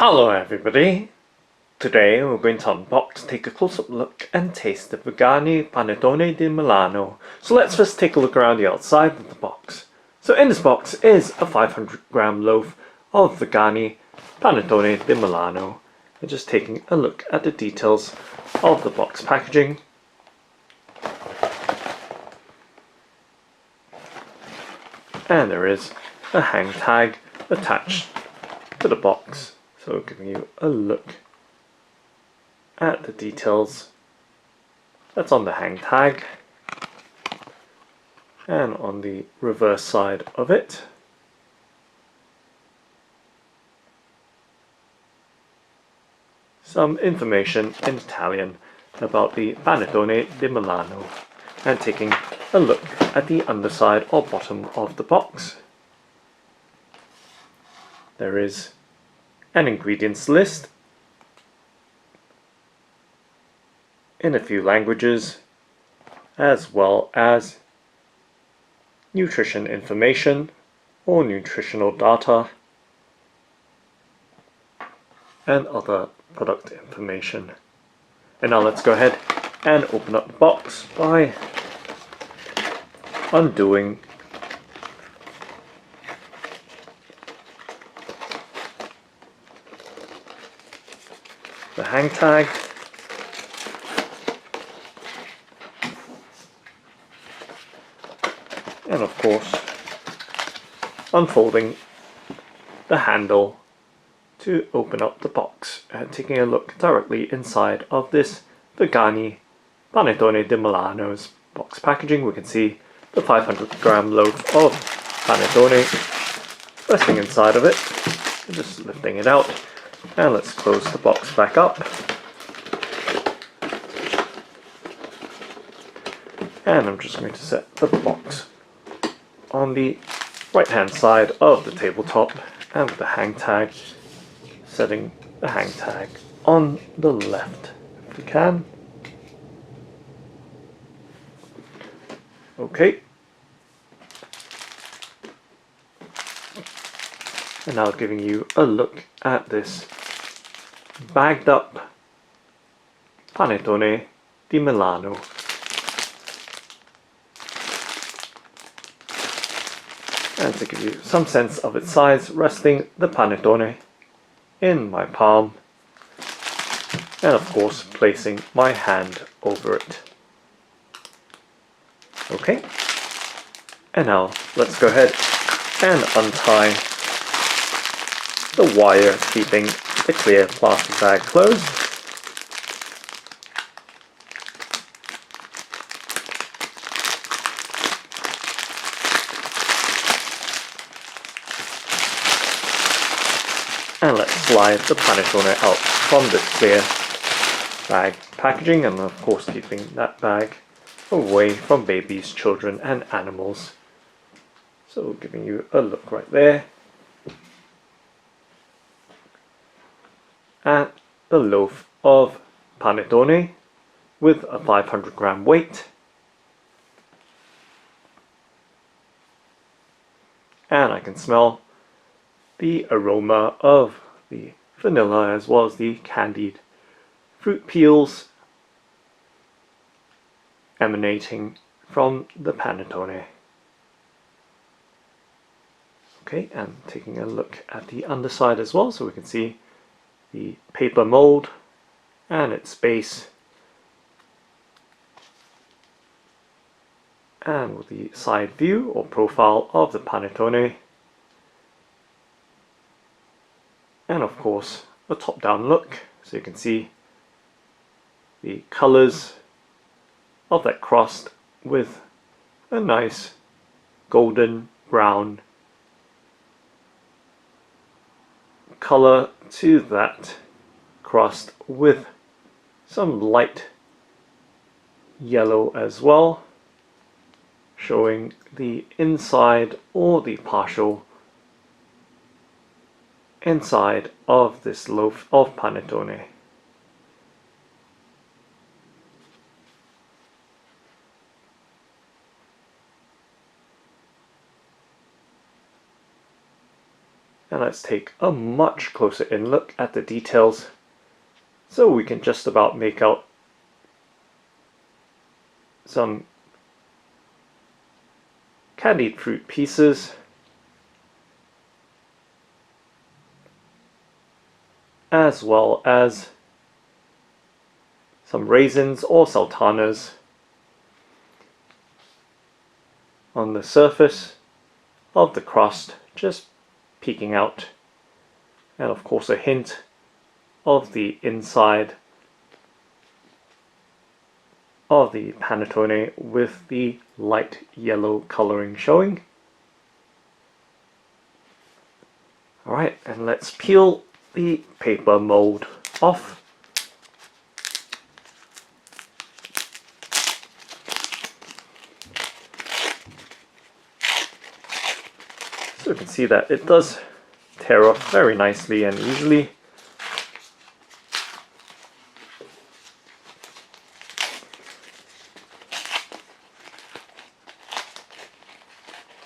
Hello everybody! Today we're going to unbox, take a close-up look and taste the Vergani Panettone Di Milano. So let's first take a look around the outside of the box. So in this box is a 500-gram loaf of Vergani Panettone Di Milano. And just taking a look at the details of the box packaging. And there is a hang tag attached to the box. So giving you a look at the details that's on the hang tag, and on the reverse side of it some information in Italian about the Panettone di Milano, and taking a look at the underside or bottom of the box. There is an ingredients list in a few languages, as well as nutrition information or nutritional data and other product information. And now let's go ahead and open up the box by undoing the hang tag, and of course unfolding the handle to open up the box, and taking a look directly inside of this Vergani Panettone di Milano's box packaging. We can see the 500-gram loaf of panettone resting inside of it. Just lifting it out, and let's close the box back up. And I'm just going to set the box on the right hand side of the tabletop, and with the hang tag, setting the hang tag on the left if we can. Okay. And now giving you a look at this bagged up Panettone di Milano. And to give you some sense of its size, resting the panettone in my palm, and of course placing my hand over it. Okay, and now let's go ahead and untie the wire keeping the clear plastic bag closed. And let's slide the panettone out from this clear bag packaging, and of course keeping that bag away from babies, children and animals. So giving you a look right there at the loaf of panettone with a 500-gram weight. And I can smell the aroma of the vanilla as well as the candied fruit peels emanating from the panettone. Okay, and taking a look at the underside as well, so we can see the paper mold and its base, and with the side view or profile of the panettone, and of course a top-down look, so you can see the colours of that crust with a nice golden brown colour to that crust with some light yellow as well, showing the inside or the partial inside of this loaf of panettone. and let's take a much closer in look at the details, so we can just about make out some candied fruit pieces, as well as some raisins or sultanas on the surface of the crust, just peeking out, and of course a hint of the inside of the panettone with the light yellow coloring showing. Alright, and let's peel the paper mold off. So you can see that it does tear off very nicely and easily.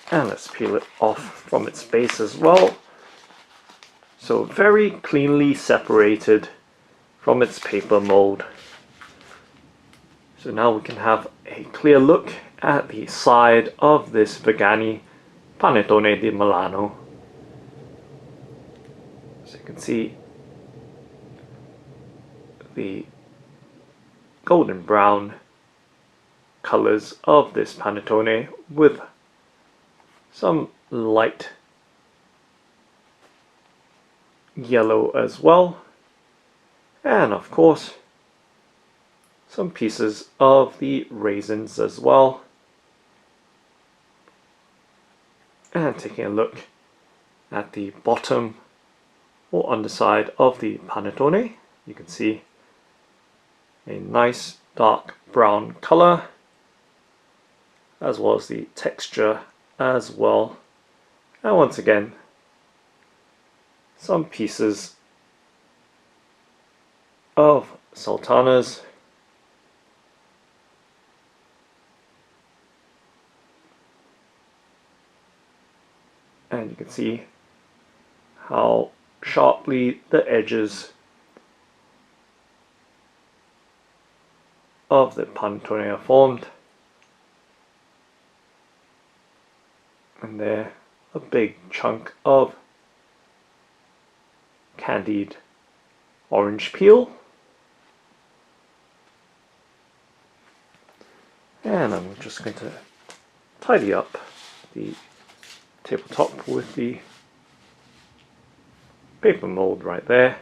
And let's peel it off from its base as well. So very cleanly separated from its paper mold. So now we can have a clear look at the side of this Vergani Panettone di Milano. So you can see the golden brown colors of this panettone with some light yellow as well, and of course some pieces of the raisins as well. And taking a look at the bottom or underside of the panettone, you can see a nice dark brown color, as well as the texture as well. And once again, some pieces of sultanas, and you can see how sharply the edges of the panettone are formed. And there, a big chunk of candied orange peel. And I'm just going to tidy up the tabletop with the paper mold right there.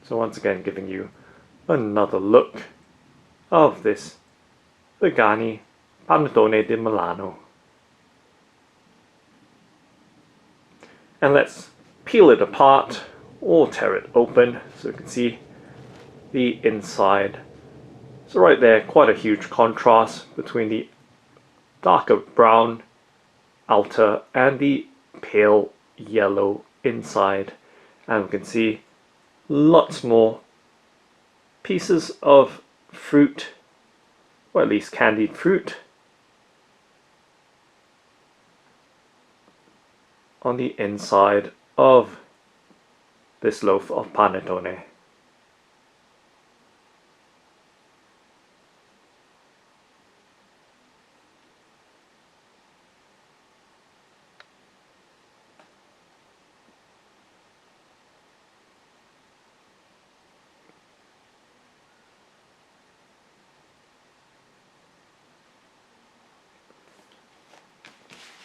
So once again, giving you another look of this Vergani Panettone di Milano. And let's peel it apart or tear it open so you can see the inside. So right there, quite a huge contrast between the darker brown outer and the pale yellow inside. And we can see lots more pieces of fruit, or at least candied fruit, on the inside of this loaf of panettone.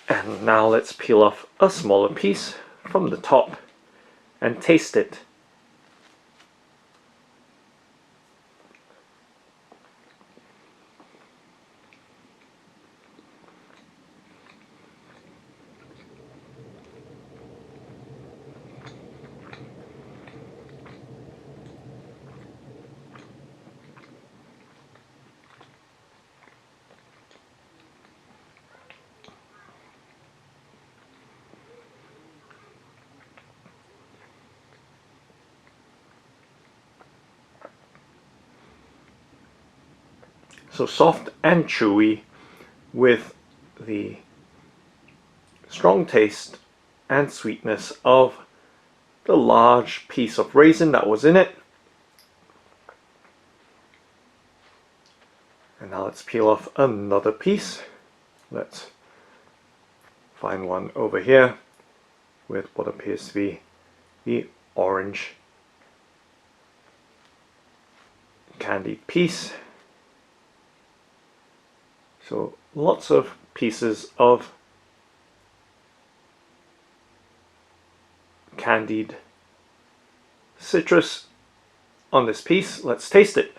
And now let's peel off a smaller piece from the top and taste it. So soft and chewy with the strong taste and sweetness of the large piece of raisin that was in it. And now let's peel off another piece. Let's find one over here with what appears to be the orange candied piece. So lots of pieces of candied citrus on this piece. Let's taste it.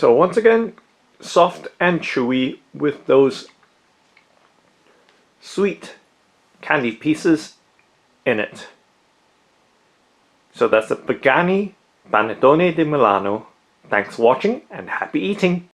So once again, soft and chewy with those sweet candied pieces in it. So that's the Vergani Panettone di Milano. Thanks for watching and happy eating!